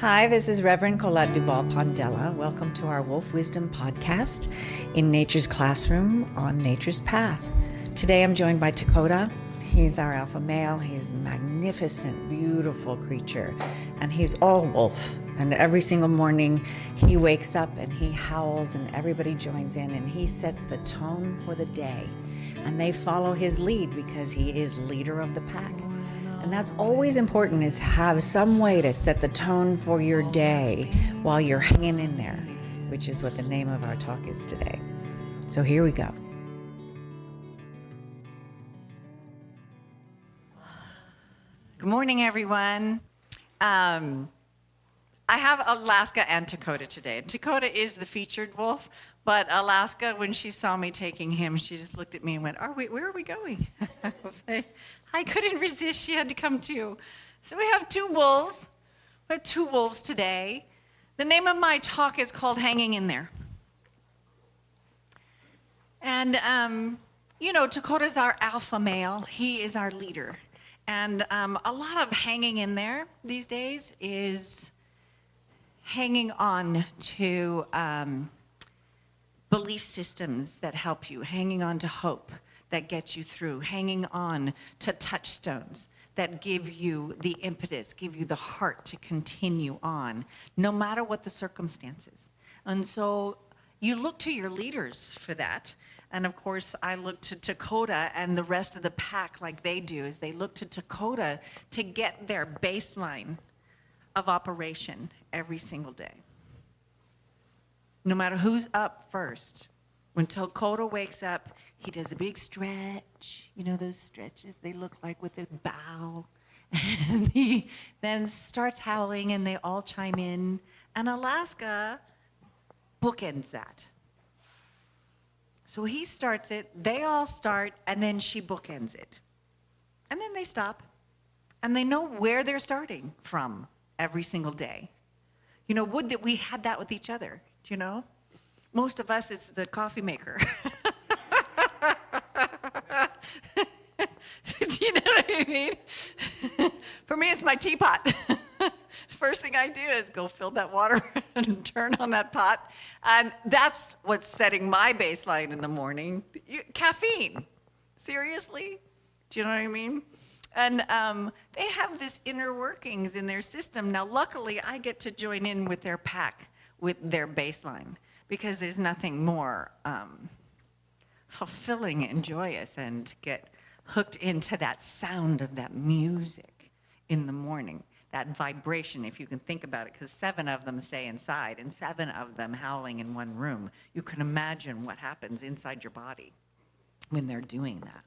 Hi, this is Reverend Colette Pondella. Welcome to our Wolf Wisdom podcast in Nature's Classroom on Nature's Path. Today I'm joined by Dakota. He's our alpha male. He's a magnificent, beautiful creature, and he's all wolf. And every single morning he wakes up and he howls and everybody joins in and he sets the tone for the day. And they follow his lead because he is leader of the pack. And that's always important, is to have some way to set the tone for your day while you're hanging in there, which is what the name of our talk is today. So here we go. Good morning, everyone. I have Alaska and Dakota today. Dakota is the featured wolf, but Alaska, when she saw me taking him, she just looked at me and went, where are we going? I couldn't resist. She had to come too. So we have two wolves. We have two wolves today. The name of my talk is called Hanging in There. And, Dakota's our alpha male. He is our leader. And a lot of hanging in there these days is hanging on to belief systems that help you, hanging on to hope that gets you through, hanging on to touchstones that give you the impetus, give you the heart to continue on, no matter what the circumstances. And so you look to your leaders for that. And of course, I look to Dakota and the rest of the pack like they do, is they look to Dakota to get their baseline of operation every single day. No matter who's up first, when Dakota wakes up, he does a big stretch. You know those stretches they look like with a bow? And he then starts howling and they all chime in. And Alaska bookends that. So he starts it, they all start, and then she bookends it. And then they stop. And they know where they're starting from every single day. Would that we had that with each other, do you know? Most of us, it's the coffee maker. Do you know what I mean? For me, it's my teapot. First thing I do is go fill that water and turn on that pot. And that's what's setting my baseline in the morning. Caffeine. Seriously? Do you know what I mean? And they have this inner workings in their system. Now, luckily, I get to join in with their pack, with their baseline, because there's nothing more fulfilling and joyous and get hooked into that sound of that music in the morning, that vibration, if you can think about it, because 7 of them stay inside and 7 of them howling in one room. You can imagine what happens inside your body when they're doing that.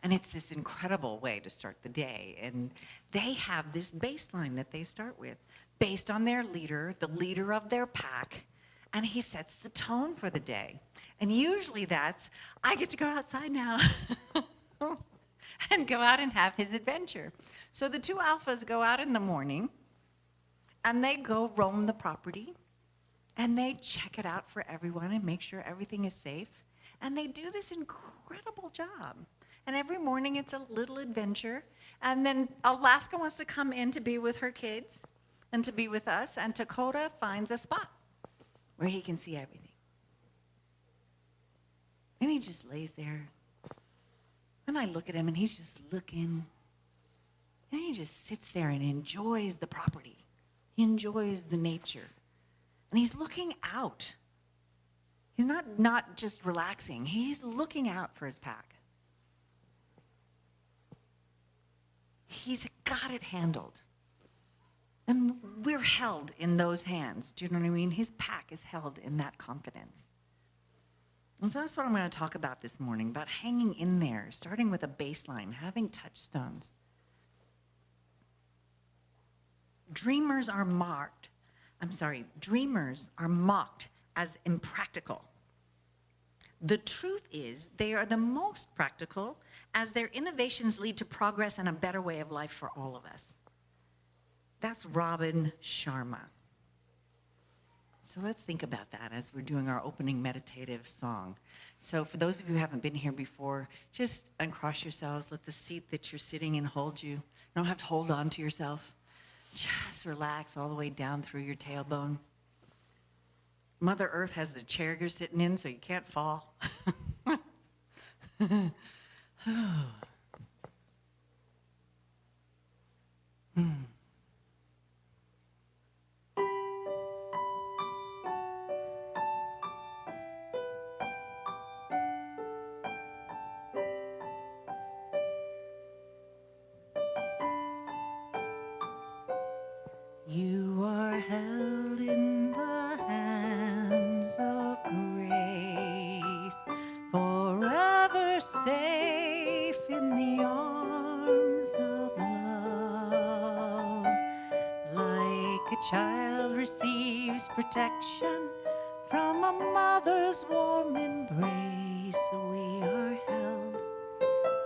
And it's this incredible way to start the day. And they have this baseline that they start with based on their leader, the leader of their pack, and he sets the tone for the day. And usually that's, I get to go outside now and go out and have his adventure. So the 2 alphas go out in the morning and they go roam the property and they check it out for everyone and make sure everything is safe. And they do this incredible job. And every morning it's a little adventure. And then Alaska wants to come in to be with her kids and to be with us. And Dakota finds a spot where he can see everything. And he just lays there. And I look at him and he's just looking. And he just sits there and enjoys the property. He enjoys the nature. And he's looking out. He's not just relaxing. He's looking out for his pack. He's got it handled. And we're held in those hands. Do you know what I mean? His pack is held in that confidence. And so that's what I'm going to talk about this morning, about hanging in there, starting with a baseline, having touchstones. Dreamers are mocked as impractical. The truth is, they are the most practical, as their innovations lead to progress and a better way of life for all of us. That's Robin Sharma. So let's think about that as we're doing our opening meditative song. So for those of you who haven't been here before, just uncross yourselves. Let the seat that you're sitting in hold you. You don't have to hold on to yourself. Just relax all the way down through your tailbone. Mother Earth has the chair you're sitting in, so you can't fall. You are held in the hands of grace, forever safe in the arms of love. Like a child receives protection from a mother's warm embrace, we are held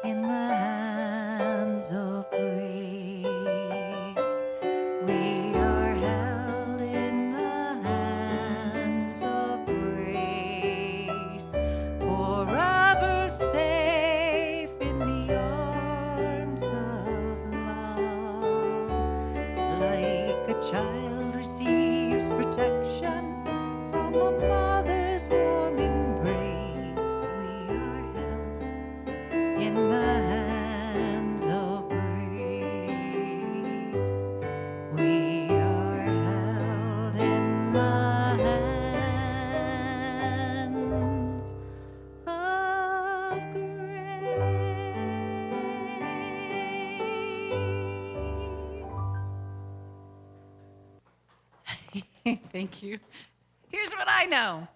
in the hands of grace. We are held in the hands of grace, forever safe in the arms of love. Like a child receives protection from a mother's warm embrace, we are held in the hands of grace. We are held in the hands of grace. Thank you. Here's what I know.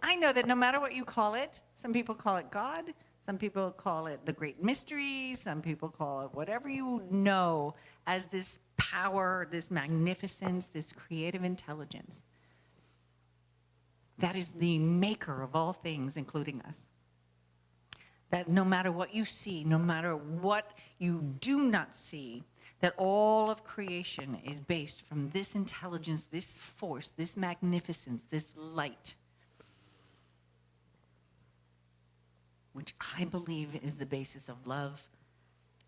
I know that no matter what you call it, some people call it God, some people call it the great mystery, some people call it whatever you know as this power, this magnificence, this creative intelligence. That is the maker of all things, including us. That no matter what you see, no matter what you do not see, that all of creation is based from this intelligence, this force, this magnificence, this light, which I believe is the basis of love,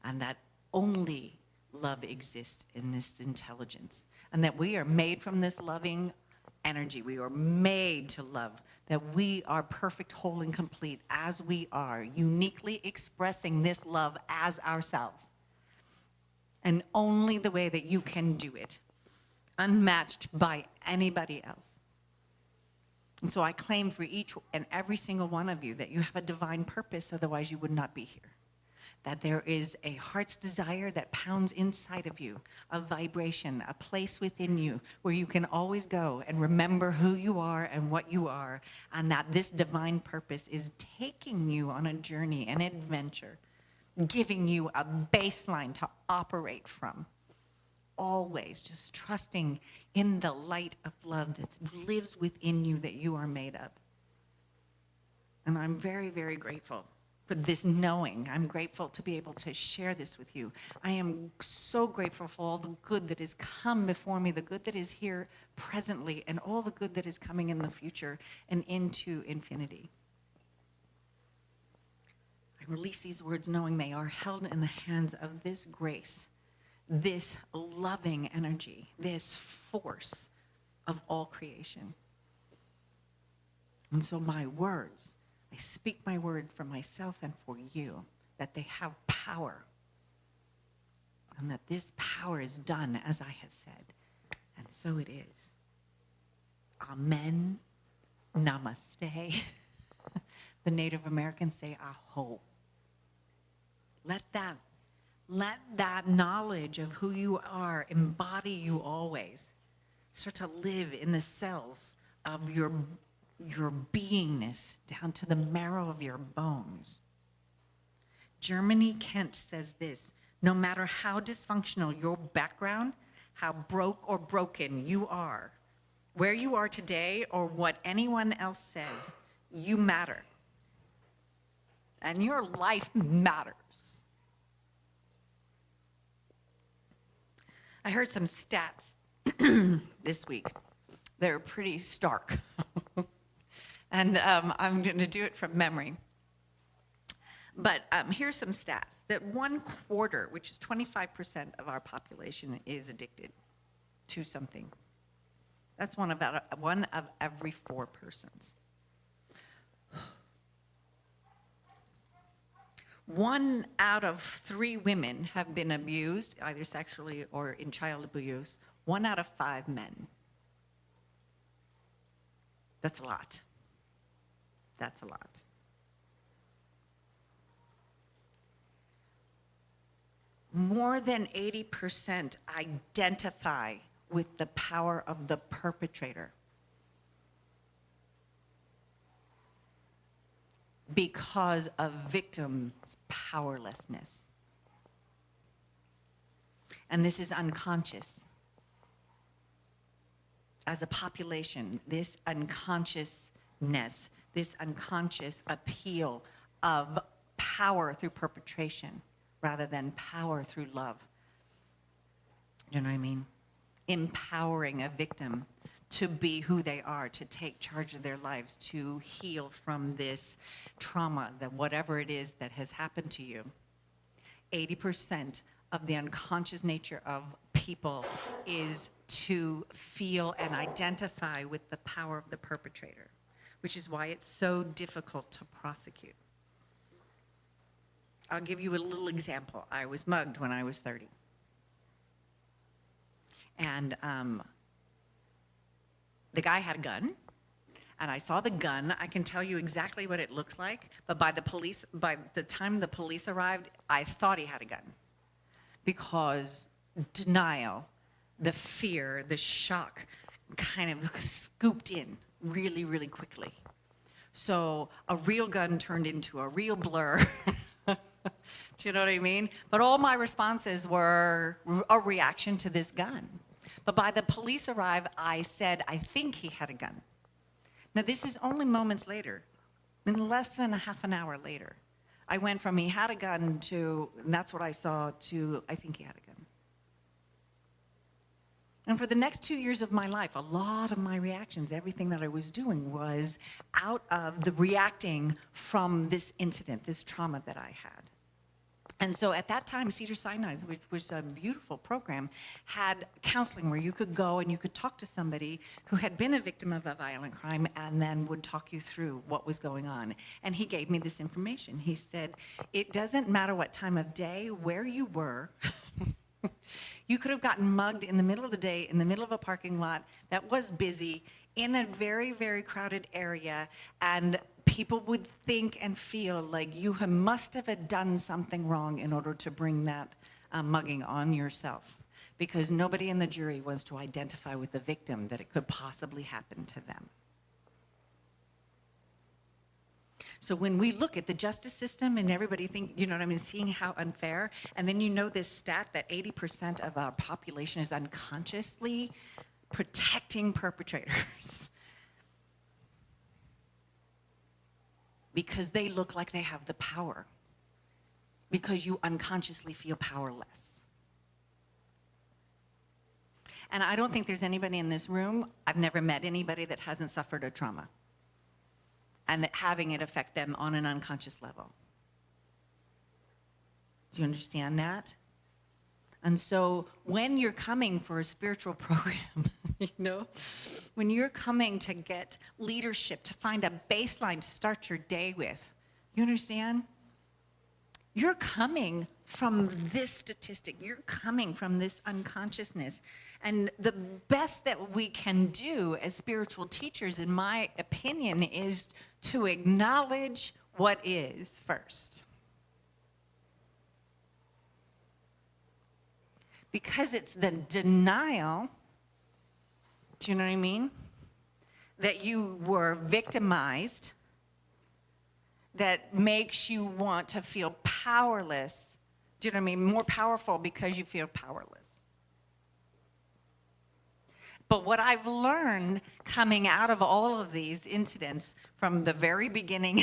and that only love exists in this intelligence, and that we are made from this loving energy. We are made to love, that we are perfect, whole, and complete as we are, uniquely expressing this love as ourselves. And only the way that you can do it, unmatched by anybody else. And so I claim for each and every single one of you that you have a divine purpose, otherwise you would not be here. That there is a heart's desire that pounds inside of you, a vibration, a place within you where you can always go and remember who you are and what you are, and that this divine purpose is taking you on a journey, an adventure, giving you a baseline to operate from. Always just trusting in the light of love that lives within you, that you are made of. And I'm very, very grateful for this knowing. I'm grateful to be able to share this with you. I am so grateful for all the good that has come before me, the good that is here presently, and all the good that is coming in the future and into infinity. I release these words knowing they are held in the hands of this grace, this loving energy, this force of all creation. And so my words, I speak my word for myself and for you, that they have power, and that this power is done as I have said, and so it is. Amen. Namaste. The Native Americans say aho. Let that knowledge of who you are embody you always. Start to live in the cells of your beingness down to the marrow of your bones. Germany Kent says this: no matter how dysfunctional your background, how broke or broken you are, where you are today or what anyone else says, you matter. And your life matters. I heard some stats this week. They're pretty stark. And I'm going to do it from memory. But here's some stats. that 1/4, which is 25% of our population, is addicted to something. That's one of every 4 persons. 1 out of 3 women have been abused, either sexually or in child abuse. 1 out of 5 men. That's a lot. That's a lot. More than 80% identify with the power of the perpetrator because of victims' powerlessness. And this is unconscious. As a population, this unconsciousness, this unconscious appeal of power through perpetration rather than power through love. You know what I mean? Empowering a victim to be who they are, to take charge of their lives, to heal from this trauma, that whatever it is that has happened to you. 80% of the unconscious nature of people is to feel and identify with the power of the perpetrator, which is why it's so difficult to prosecute. I'll give you a little example. I was mugged when I was 30. And the guy had a gun, and I saw the gun. I can tell you exactly what it looks like, but by the time the police arrived, I thought he had a gun. Because denial, the fear, the shock kind of scooped in really, really quickly. So a real gun turned into a real blur. Do you know what I mean? But all my responses were a reaction to this gun. But by the police arrive, I said, I think he had a gun. Now, this is only moments later, in less than a half an hour later. I went from he had a gun to, and that's what I saw, to I think he had a gun. And for the next 2 years of my life, a lot of my reactions, everything that I was doing was out of the reacting from this incident, this trauma that I had. And so at that time, Cedars-Sinai, which was a beautiful program, had counseling where you could go and you could talk to somebody who had been a victim of a violent crime and then would talk you through what was going on. And he gave me this information. He said, it doesn't matter what time of day, where you were. You could have gotten mugged in the middle of the day, in the middle of a parking lot that was busy, in a very, very crowded area, and people would think and feel like you must have done something wrong in order to bring that mugging on yourself, because nobody in the jury wants to identify with the victim that it could possibly happen to them. So when we look at the justice system and everybody think, you know what I mean, seeing how unfair, and then you know this stat that 80% of our population is unconsciously protecting perpetrators. Because they look like they have the power. Because you unconsciously feel powerless. And I don't think there's anybody in this room, I've never met anybody that hasn't suffered a trauma and having it affect them on an unconscious level. Do you understand that? And so when you're coming for a spiritual program, you know, when you're coming to get leadership, to find a baseline to start your day with, you understand? You're coming from this statistic. You're coming from this unconsciousness. And the best that we can do as spiritual teachers, in my opinion, is to acknowledge what is first. Because it's the denial, do you know what I mean? That you were victimized, that makes you want to feel powerless. Do you know what I mean? More powerful because you feel powerless. But what I've learned coming out of all of these incidents from the very beginning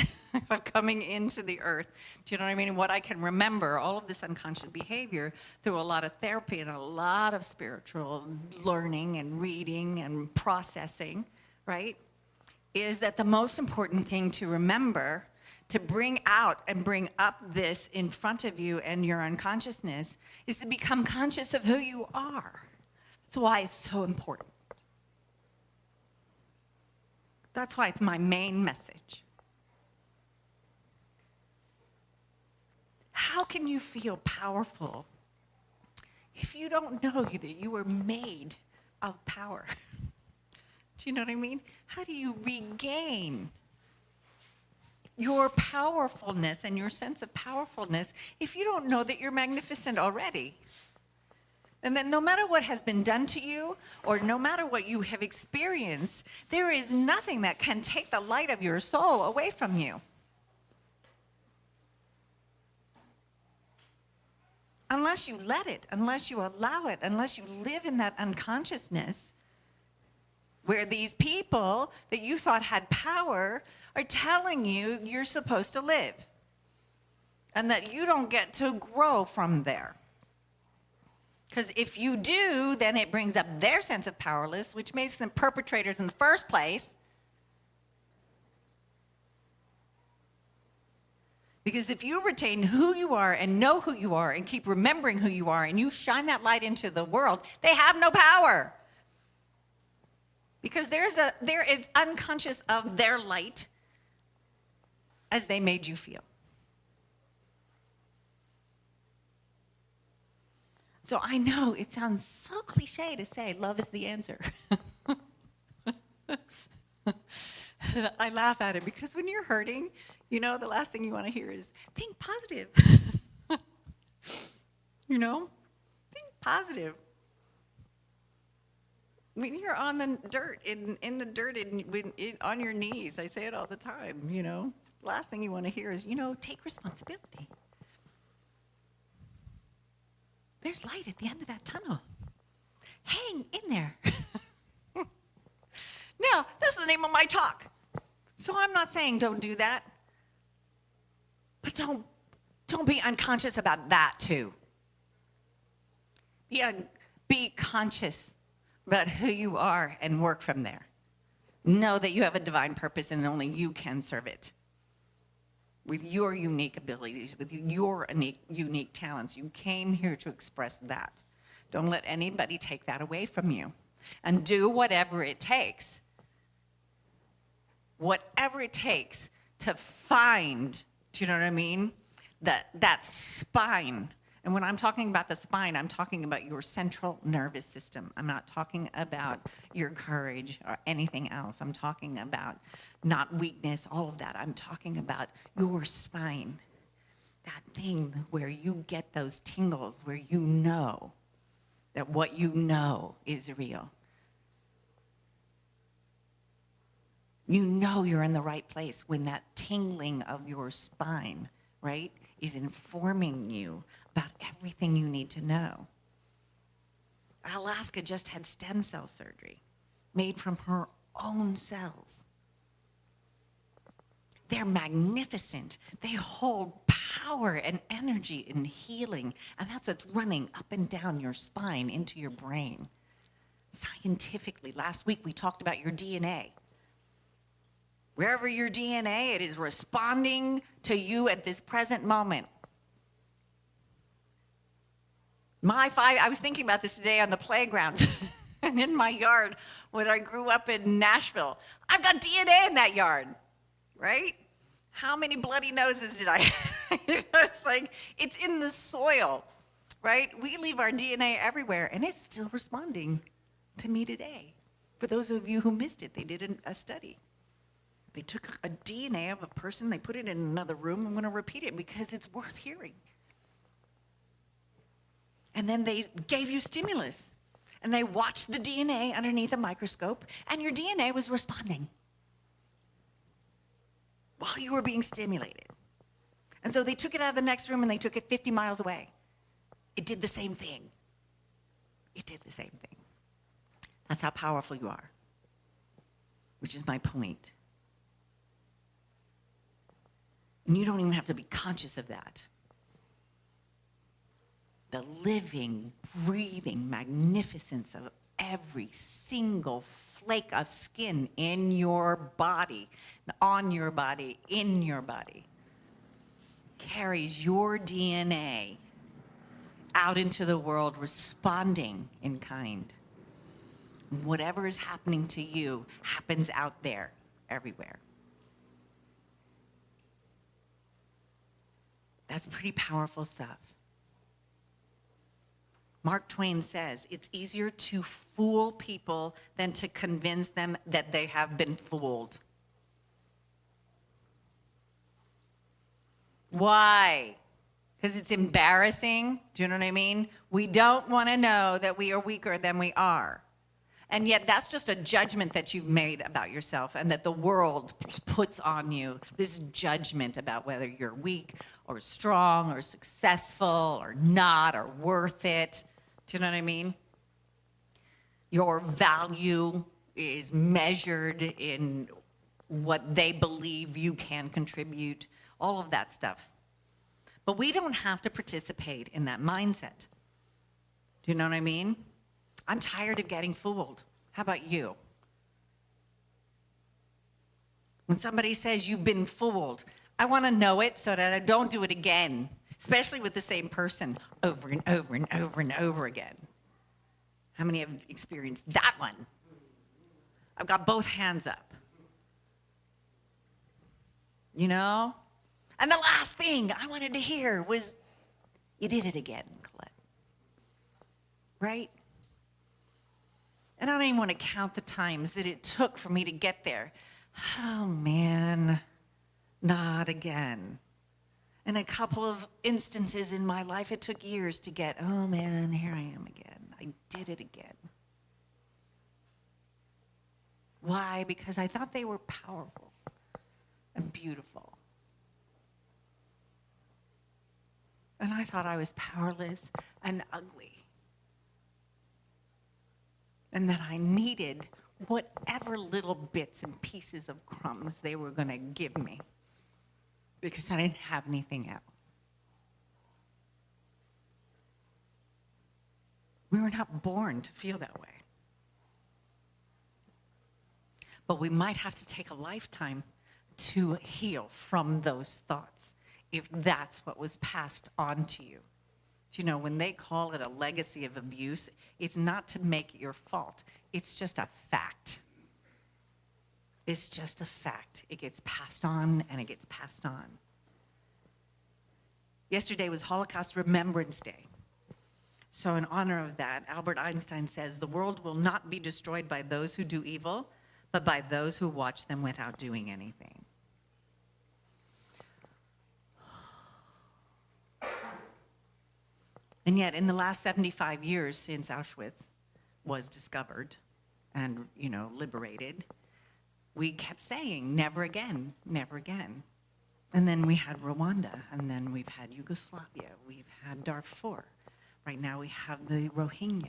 of coming into the earth, do you know what I mean? What I can remember, all of this unconscious behavior through a lot of therapy and a lot of spiritual learning and reading and processing, right? Is that the most important thing to remember, to bring out and bring up this in front of you and your unconsciousness is to become conscious of who you are. That's why it's so important. That's why it's my main message. How can you feel powerful if you don't know that you were made of power? Do you know what I mean? How do you regain your powerfulness and your sense of powerfulness if you don't know that you're magnificent already? And that no matter what has been done to you or no matter what you have experienced, there is nothing that can take the light of your soul away from you. Unless you let it, unless you allow it, unless you live in that unconsciousness where these people that you thought had power are telling you you're supposed to live and that you don't get to grow from there. Because if you do, then it brings up their sense of powerlessness, which makes them perpetrators in the first place. Because if you retain who you are and know who you are and keep remembering who you are and you shine that light into the world, they have no power. Because there is unconscious of their light as they made you feel. So I know it sounds so cliche to say love is the answer. I laugh at it because when you're hurting, you know, the last thing you want to hear is, think positive. You know? Think positive. When you're on the dirt, in the dirt, on your knees, I say it all the time, you know? Last thing you want to hear is, you know, take responsibility. There's light at the end of that tunnel. Hang in there. Now, that's the name of my talk. So I'm not saying don't do that. But don't be unconscious about that too. Be conscious about who you are and work from there. Know that you have a divine purpose and only you can serve it. With your unique abilities, with your unique talents. You came here to express that. Don't let anybody take that away from you. And do whatever it takes. Whatever it takes to find, do you know what I mean? That spine. And when I'm talking about the spine, I'm talking about your central nervous system. I'm not talking about your courage or anything else. I'm talking about not weakness, all of that. I'm talking about your spine. That thing where you get those tingles, where you know that what you know is real. You know you're in the right place when that tingling of your spine, right, is informing you about everything you need to know. Alaska just had stem cell surgery made from her own cells. They're magnificent. They hold power and energy and healing, and that's what's running up and down your spine into your brain. Scientifically, last week we talked about your DNA. Wherever your DNA, it is responding to you at this present moment. I was thinking about this today on the playground and in my yard when I grew up in Nashville. I've got DNA in that yard, right? How many bloody noses did I have? It's like, it's in the soil, right? We leave our DNA everywhere, and it's still responding to me today. For those of you who missed it, they did a study. They took a DNA of a person, they put it in another room. I'm going to repeat it because it's worth hearing. And then they gave you stimulus. And they watched the DNA underneath a microscope, and your DNA was responding while you were being stimulated. And so they took it out of the next room and they took it 50 miles away. It did the same thing. It did the same thing. That's how powerful you are, which is my point. And you don't even have to be conscious of that. The living, breathing magnificence of every single flake of skin in your body, on your body, in your body, carries your DNA out into the world responding in kind. Whatever is happening to you happens out there everywhere. That's pretty powerful stuff. Mark Twain says, it's easier to fool people than to convince them that they have been fooled. Why? Because it's embarrassing. Do you know what I mean? We don't want to know that we are weaker than we are. And yet that's just a judgment that you've made about yourself and that the world puts on you, this judgment about whether you're weak or strong or successful or not or worth it. Do you know what I mean? Your value is measured in what they believe you can contribute, all of that stuff. But we don't have to participate in that mindset. Do you know what I mean? I'm tired of getting fooled. How about you? When somebody says you've been fooled, I want to know it so that I don't do it again, especially with the same person over and over and over and over again. How many have experienced that one? I've got both hands up. You know? And the last thing I wanted to hear was, you did it again, Colette. Right? And I don't even want to count the times that it took for me to get there. Oh, man, not again. In a couple of instances in my life, it took years to get, oh, man, here I am again. I did it again. Why? Because I thought they were powerful and beautiful. And I thought I was powerless and ugly. And that I needed whatever little bits and pieces of crumbs they were going to give me because I didn't have anything else. We were not born to feel that way. But we might have to take a lifetime to heal from those thoughts if that's what was passed on to you. You know, when they call it a legacy of abuse, it's not to make it your fault. It's just a fact. It's just a fact. It gets passed on and it gets passed on. Yesterday was Holocaust Remembrance Day. So in honor of that, Albert Einstein says, the world will not be destroyed by those who do evil, but by those who watch them without doing anything. And yet, in the last 75 years since Auschwitz was discovered and, liberated, we kept saying, never again, never again. And then we had Rwanda, and then we've had Yugoslavia, we've had Darfur. Right now we have the Rohingyas.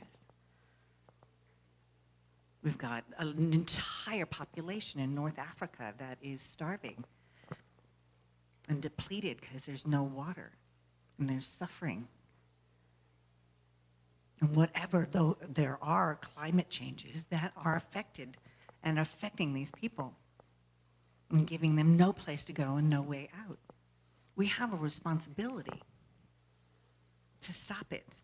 We've got an entire population in North Africa that is starving and depleted because there's no water and there's suffering. And whatever, though there are climate changes that are affected and affecting these people and giving them no place to go and no way out. We have a responsibility to stop it.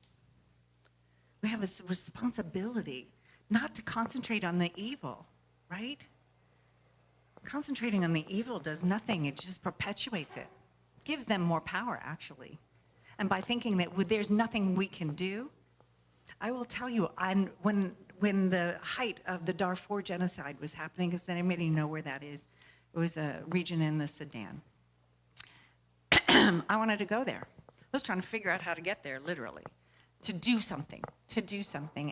We have a responsibility not to concentrate on the evil, right? Concentrating on the evil does nothing. It just perpetuates it. Gives them more power, actually. And by thinking that there's nothing we can do, I will tell you, when the height of the Darfur genocide was happening, does anybody know where that is? It was a region in the Sudan. I wanted to go there. I was trying to figure out how to get there, literally, to do something.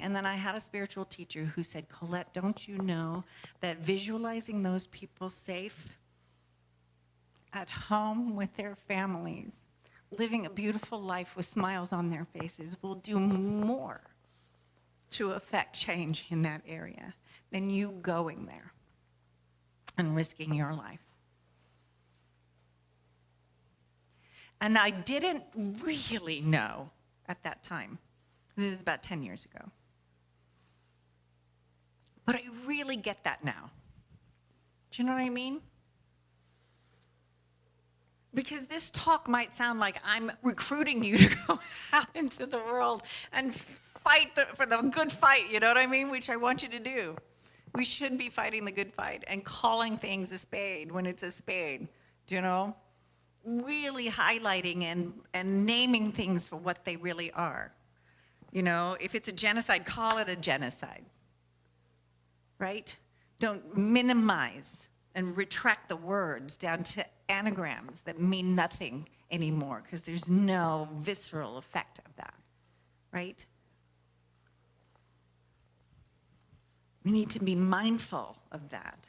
And then I had a spiritual teacher who said, Colette, don't you know that visualizing those people safe at home with their families, living a beautiful life with smiles on their faces will do more to affect change in that area than you going there and risking your life. And I didn't really know at that time. It was about 10 years ago. But I really get that now. Do you know what I mean? Because this talk might sound like I'm recruiting you to go out into the world and fight for the good fight, you know what I mean? Which I want you to do. We should be fighting the good fight and calling things a spade when it's a spade, do you know? Really highlighting and naming things for what they really are. You know, if it's a genocide, call it a genocide, right? Don't minimize and retract the words down to anagrams that mean nothing anymore because there's no visceral effect of that, right? We need to be mindful of that.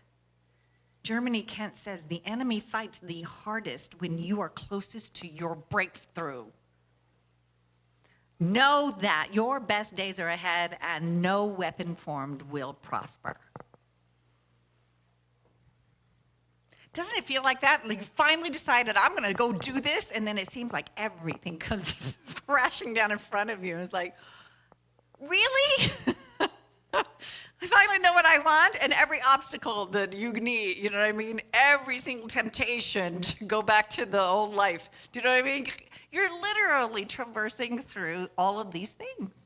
Germany Kent says, the enemy fights the hardest when you are closest to your breakthrough. Know that your best days are ahead and no weapon formed will prosper. Doesn't it feel like that? Like you finally decided, I'm going to go do this, and then it seems like everything comes crashing down in front of you. It's like, really? I finally know what I want, and every obstacle that you need, you know what I mean? Every single temptation to go back to the old life. Do you know what I mean? You're literally traversing through all of these things.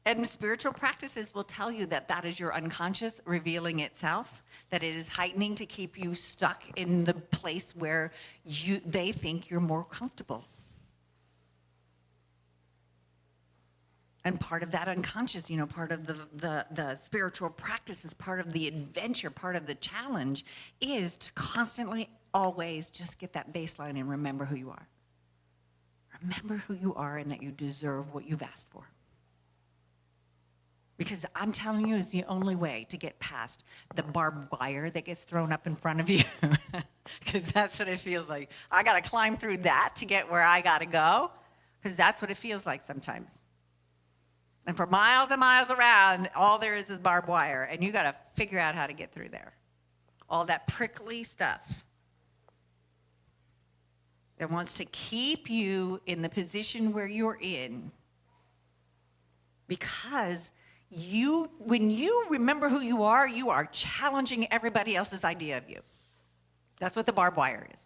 And spiritual practices will tell you that that is your unconscious revealing itself, that it is heightening to keep you stuck in the place where they think you're more comfortable. And part of that unconscious, you know, part of the spiritual practice is part of the adventure, part of the challenge is to constantly, always just get that baseline and remember who you are. Remember who you are and that you deserve what you've asked for. Because I'm telling you, it's the only way to get past the barbed wire that gets thrown up in front of you. Because that's what it feels like. I got to climb through that to get where I got to go. Because that's what it feels like sometimes. And for miles and miles around, all there is barbed wire. And you got to figure out how to get through there. All that prickly stuff that wants to keep you in the position where you're in. Because when you remember who you are challenging everybody else's idea of you. That's what the barbed wire is.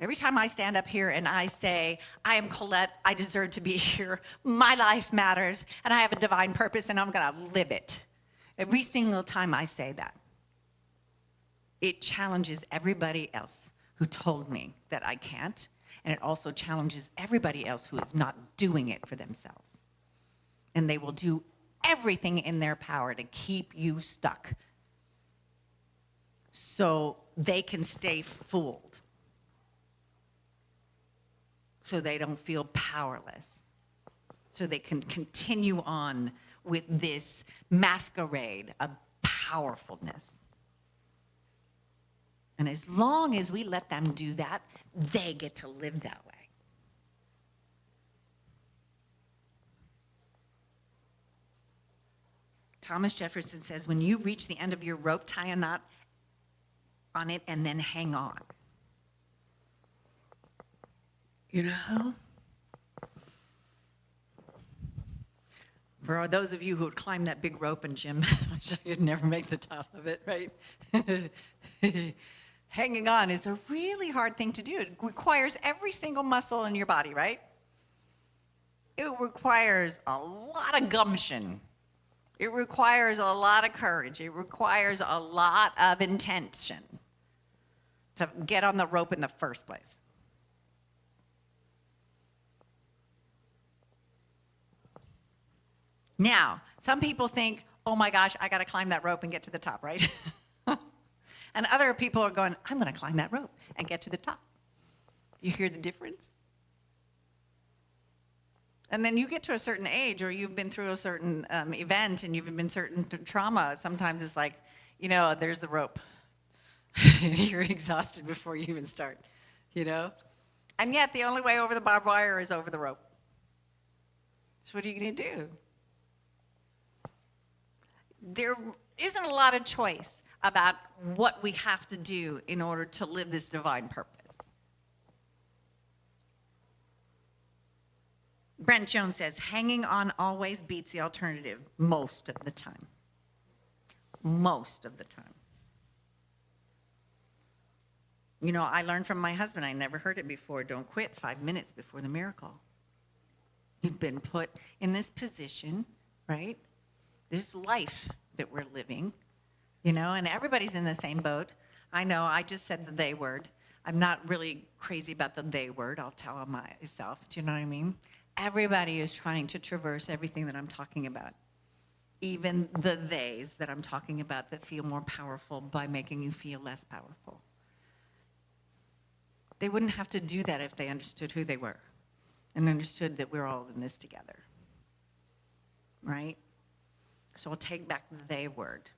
Every time I stand up here and I say, I am Colette, I deserve to be here, my life matters, and I have a divine purpose, and I'm going to live it. Every single time I say that, it challenges everybody else who told me that I can't. And it also challenges everybody else who is not doing it for themselves. And they will do everything in their power to keep you stuck so they can stay fooled, so they don't feel powerless, so they can continue on with this masquerade of powerfulness. And as long as we let them do that, they get to live that way. Thomas Jefferson says, when you reach the end of your rope, tie a knot on it and then hang on. You know? For those of you who would climb that big rope in gym, you'd never make the top of it, right? Hanging on is a really hard thing to do. It requires every single muscle in your body, right? It requires a lot of gumption. It requires a lot of courage. It requires a lot of intention to get on the rope in the first place. Now, some people think, oh my gosh, I got to climb that rope and get to the top, right? And other people are going, I'm going to climb that rope and get to the top. You hear the difference? And then you get to a certain age, or you've been through a certain event and you've been certain trauma. Sometimes it's like, you know, there's the rope. You're exhausted before you even start, you know? And yet the only way over the barbed wire is over the rope. So what are you going to do? There isn't a lot of choice about what we have to do in order to live this divine purpose. Brent Jones says, hanging on always beats the alternative most of the time. Most of the time. You know, I learned from my husband, I never heard it before, don't quit 5 minutes before the miracle. You've been put in this position, right? This life that we're living, you know, and everybody's in the same boat. I know, I just said the they word. I'm not really crazy about the they word, I'll tell myself, do you know what I mean? Everybody is trying to traverse everything that I'm talking about. Even the theys that I'm talking about that feel more powerful by making you feel less powerful. They wouldn't have to do that if they understood who they were and understood that we're all in this together, right? So I'll take back the they word.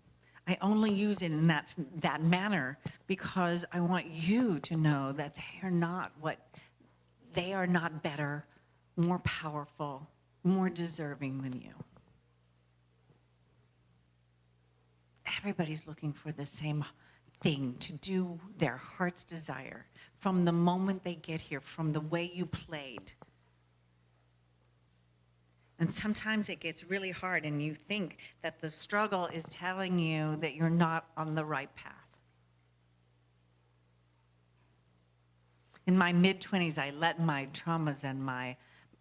I only use it in that manner because I want you to know that they are not better, more powerful, more deserving than you. Everybody's looking for the same thing, to do their heart's desire from the moment they get here, from the way you played. And sometimes it gets really hard and you think that the struggle is telling you that you're not on the right path. In my mid-20s, I let my traumas and my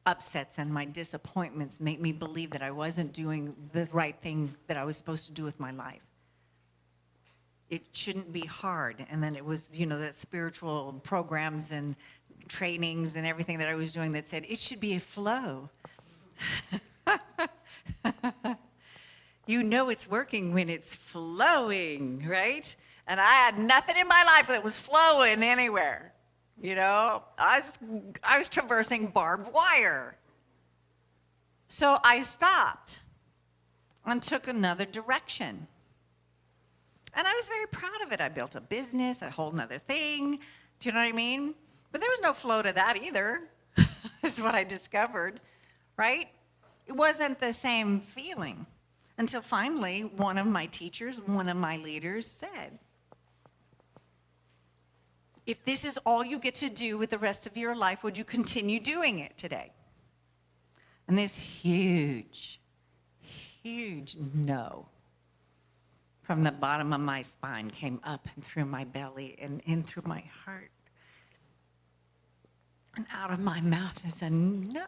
upsets and my disappointments make me believe that I wasn't doing the right thing that I was supposed to do with my life. It shouldn't be hard. And then it was, you know, that spiritual programs and trainings and everything that I was doing that said it should be a flow. You know it's working when it's flowing, right? And I had nothing in my life that was flowing anywhere. You know, I was traversing barbed wire. So I stopped and took another direction. And I was very proud of it. I built a business, a whole nother thing. Do you know what I mean? But there was no flow to that either, is what I discovered, right? It wasn't the same feeling until finally one of my teachers, one of my leaders said, if this is all you get to do with the rest of your life, would you continue doing it today? And this huge, huge no from the bottom of my spine came up and through my belly and in through my heart and out of my mouth and said, no.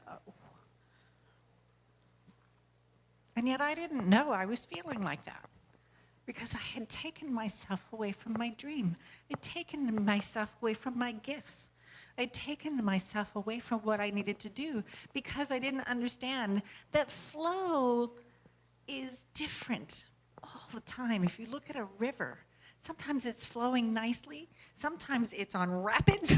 And yet I didn't know I was feeling like that because I had taken myself away from my dream. I'd taken myself away from my gifts. I'd taken myself away from what I needed to do because I didn't understand that flow is different all the time. If you look at a river, sometimes it's flowing nicely. Sometimes it's on rapids.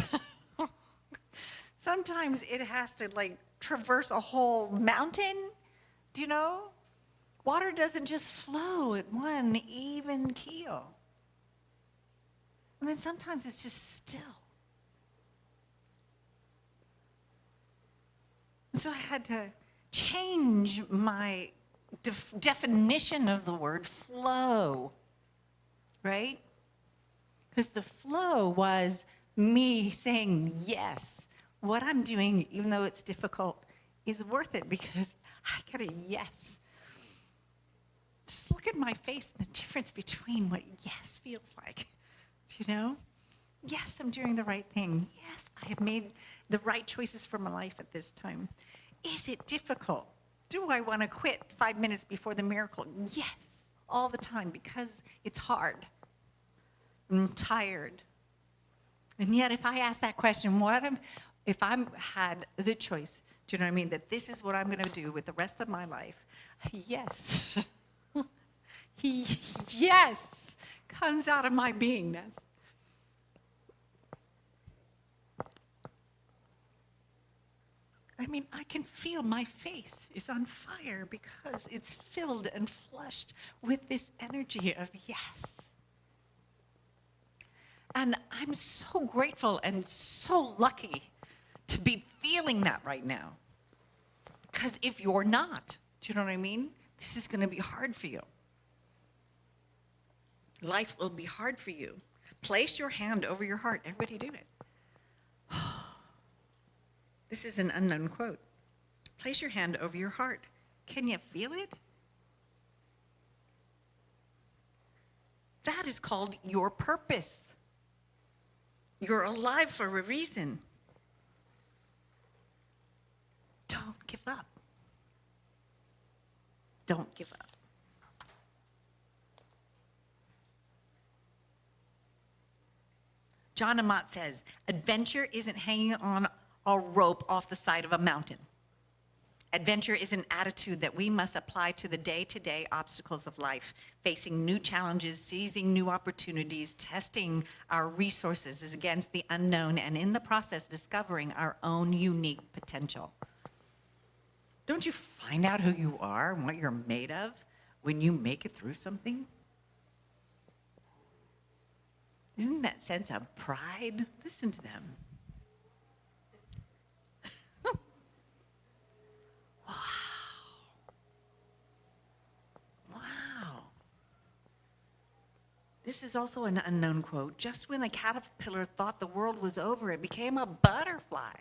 Sometimes it has to like traverse a whole mountain. Do you know? Water doesn't just flow at one even keel. And then sometimes it's just still. And so I had to change my definition of the word flow, right? Because the flow was me saying, yes, what I'm doing, even though it's difficult, is worth it because I got a yes. Just look at my face and the difference between what yes feels like. Do you know? Yes, I'm doing the right thing. Yes, I have made the right choices for my life at this time. Is it difficult? Do I want to quit 5 minutes before the miracle? Yes, all the time because it's hard. I'm tired. And yet if I ask that question, if I had the choice, do you know what I mean, that this is what I'm going to do with the rest of my life, yes. Yes comes out of my beingness. I mean, I can feel my face is on fire because it's filled and flushed with this energy of yes. And I'm so grateful and so lucky to be feeling that right now. Because if you're not, do you know what I mean? This is going to be hard for you. Life will be hard for you. Place your hand over your heart. Everybody do it. This is an unknown quote. Place your hand over your heart. Can you feel it? That is called your purpose. You're alive for a reason. Don't give up. Don't give up. John Amott says, adventure isn't hanging on a rope off the side of a mountain. Adventure is an attitude that we must apply to the day-to-day obstacles of life, facing new challenges, seizing new opportunities, testing our resources against the unknown, and in the process, discovering our own unique potential. Don't you find out who you are and what you're made of when you make it through something? Isn't that sense of pride? Listen to them. Wow. This is also an unknown quote. Just when the caterpillar thought the world was over, it became a butterfly.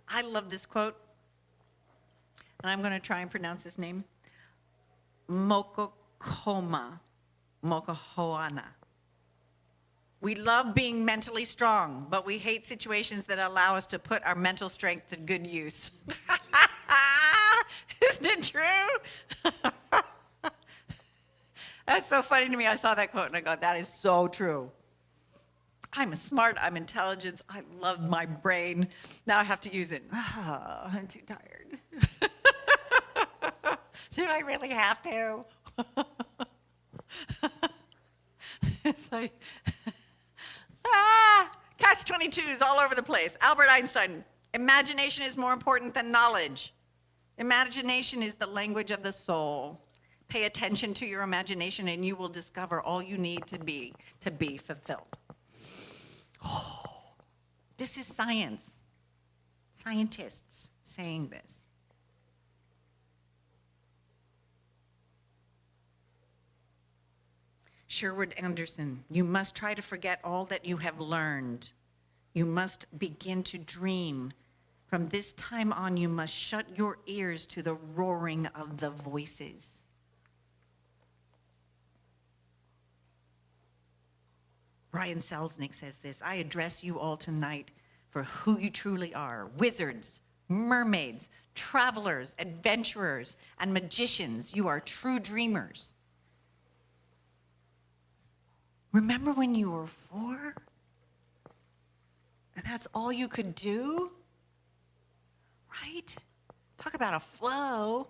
I love this quote, and I'm going to try and pronounce his name. Mokohoana. We love being mentally strong, but we hate situations that allow us to put our mental strength to good use. Isn't it true? That's so funny to me. I saw that quote and I go, that is so true. I'm smart, I'm intelligent, I love my brain. Now I have to use it. Oh, I'm too tired. Do I really have to? It's like, catch-22 is all over the place. Albert Einstein, imagination is more important than knowledge. Imagination is the language of the soul. Pay attention to your imagination and you will discover all you need to be fulfilled. Oh, this is science. Scientists saying this. Sherwood Anderson, you must try to forget all that you have learned. You must begin to dream. From this time on, you must shut your ears to the roaring of the voices. Brian Selznick says this, I address you all tonight for who you truly are. Wizards, mermaids, travelers, adventurers, and magicians. You are true dreamers. Remember when you were 4? And that's all you could do? Right? Talk about a flow.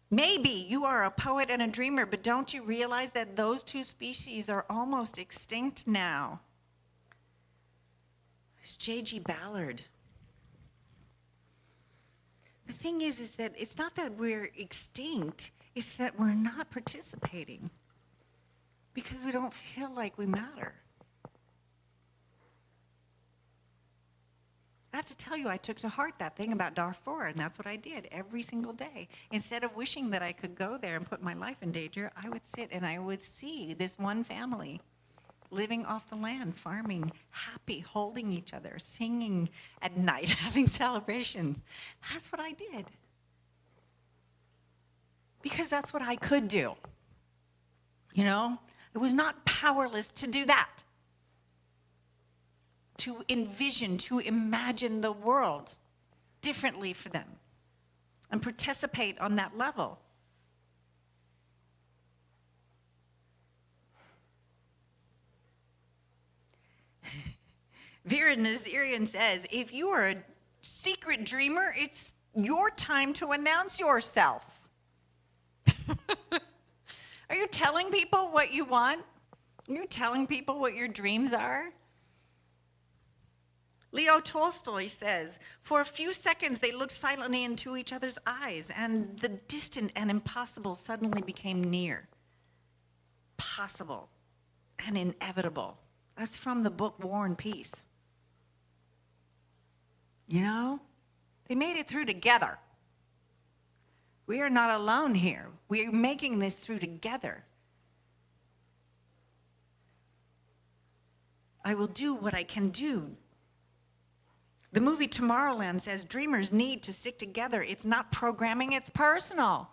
Maybe you are a poet and a dreamer, but don't you realize that those two species are almost extinct now? It's J.G. Ballard. The thing is that it's not that we're extinct, it's that we're not participating because we don't feel like we matter. I have to tell you, I took to heart that thing about Darfur, and that's what I did every single day. Instead of wishing that I could go there and put my life in danger, I would sit and I would see this one family living off the land, farming, happy, holding each other, singing at night, having celebrations. That's what I did. Because that's what I could do. You know, it was not powerless to do that. To envision, to imagine the world differently for them and participate on that level. Vera Nazarian says, if you are a secret dreamer, it's your time to announce yourself. Are you telling people what you want? Are you telling people what your dreams are? Leo Tolstoy says, for a few seconds they looked silently into each other's eyes, and the distant and impossible suddenly became near, possible, and inevitable. That's from the book War and Peace. You know, they made it through together. We are not alone here. We are making this through together. I will do what I can do. The movie Tomorrowland says dreamers need to stick together. It's not programming, it's personal.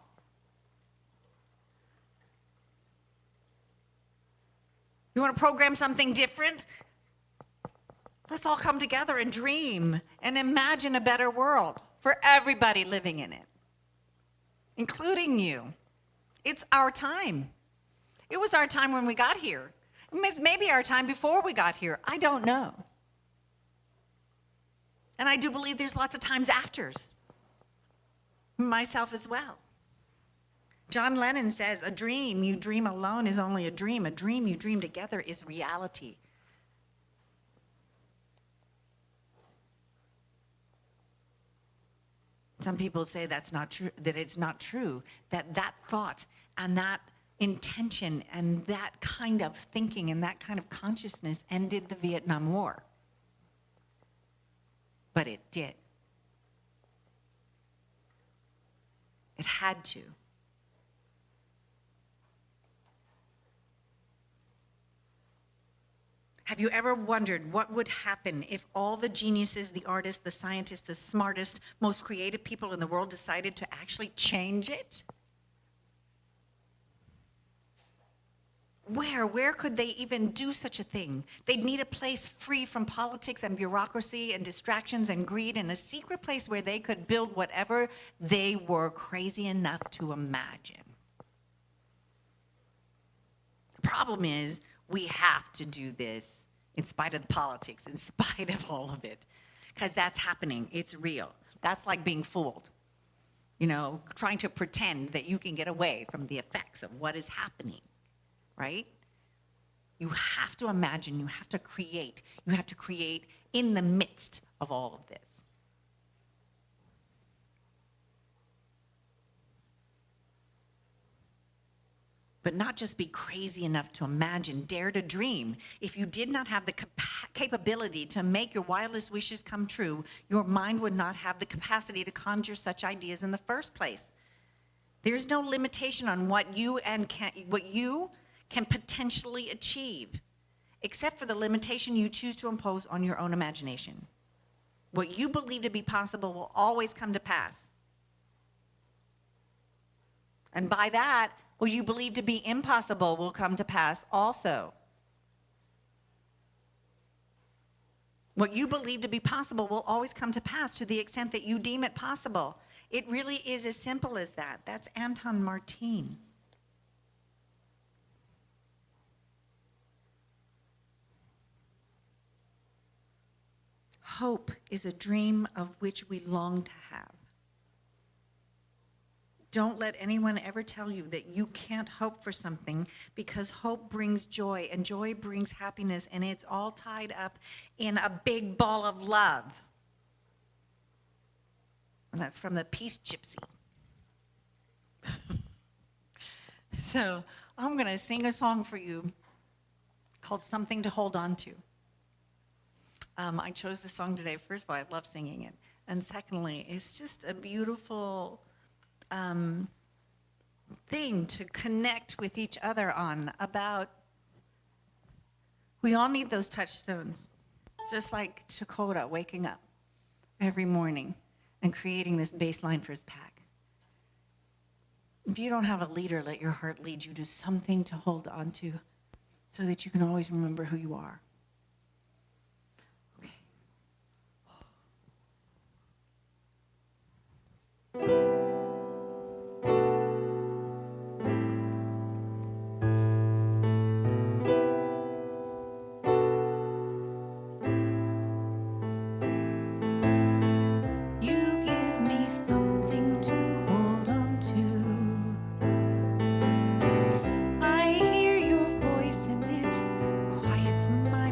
You want to program something different? Let's all come together and dream and imagine a better world for everybody living in it, including you. It's our time. It was our time when we got here. It's maybe our time before we got here. I don't know. And I do believe there's lots of times afters. Myself as well. John Lennon says, a dream you dream alone is only a dream. A dream you dream together is reality. Some people say that's not true, that it's not true, that thought and that intention and that kind of thinking and that kind of consciousness ended the Vietnam War. But it did. It had to. Have you ever wondered what would happen if all the geniuses, the artists, the scientists, the smartest, most creative people in the world decided to actually change it? Where could they even do such a thing? They'd need a place free from politics and bureaucracy and distractions and greed, and a secret place where they could build whatever they were crazy enough to imagine. The problem is, we have to do this in spite of the politics, in spite of all of it, because that's happening. It's real. That's like being fooled. You know, trying to pretend that you can get away from the effects of what is happening, right? You have to imagine, you have to create in the midst of all of this. But not just be crazy enough to imagine, dare to dream. If you did not have the capability to make your wildest wishes come true, your mind would not have the capacity to conjure such ideas in the first place. There's no limitation on what you can potentially achieve, except for the limitation you choose to impose on your own imagination. What you believe to be possible will always come to pass. And by that, what you believe to be impossible will come to pass also. What you believe to be possible will always come to pass to the extent that you deem it possible. It really is as simple as that. That's Anton Martin. Hope is a dream of which we long to have. Don't let anyone ever tell you that you can't hope for something, because hope brings joy and joy brings happiness, and it's all tied up in a big ball of love. And that's from the Peace Gypsy. So I'm going to sing a song for you called Something to Hold On To. I chose this song today. First of all, I love singing it. And secondly, it's just a beautiful thing to connect with each other on about. We all need those touchstones, just like Dakota waking up every morning and creating this baseline for his pack. If you don't have a leader, let your heart lead you to something to hold on to so that you can always remember who you are. My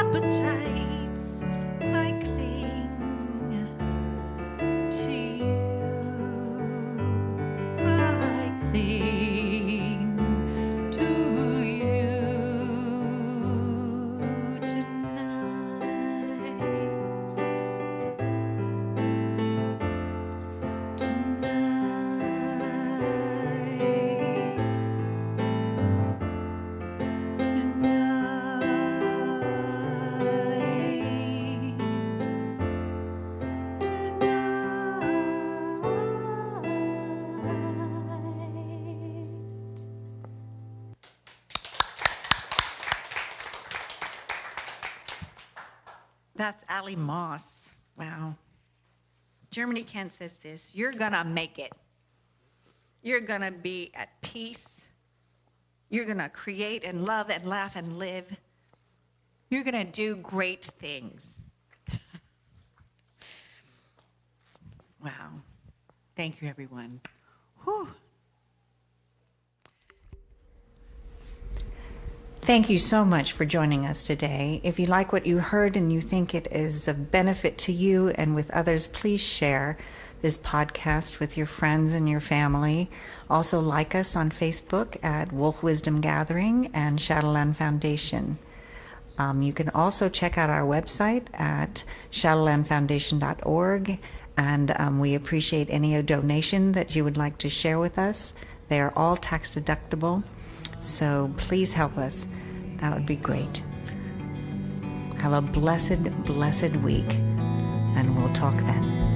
appetites. I cling to you. I cling to you tonight. That's Ali Moss. Wow. Germany Kent says this: you're gonna make it. You're gonna be at peace. You're gonna create and love and laugh and live. You're gonna do great things. Wow. Thank you, everyone. Whew. Thank you so much for joining us today. If you like what you heard and you think it is of benefit to you and with others, please share this podcast with your friends and your family. Also like us on Facebook at Wolf Wisdom Gathering and Shadowland Foundation. You can also check out our website at shadowlandfoundation.org, and we appreciate any donation that you would like to share with us. They are all tax deductible. So please help us. That would be great. Have a blessed, blessed week, and we'll talk then.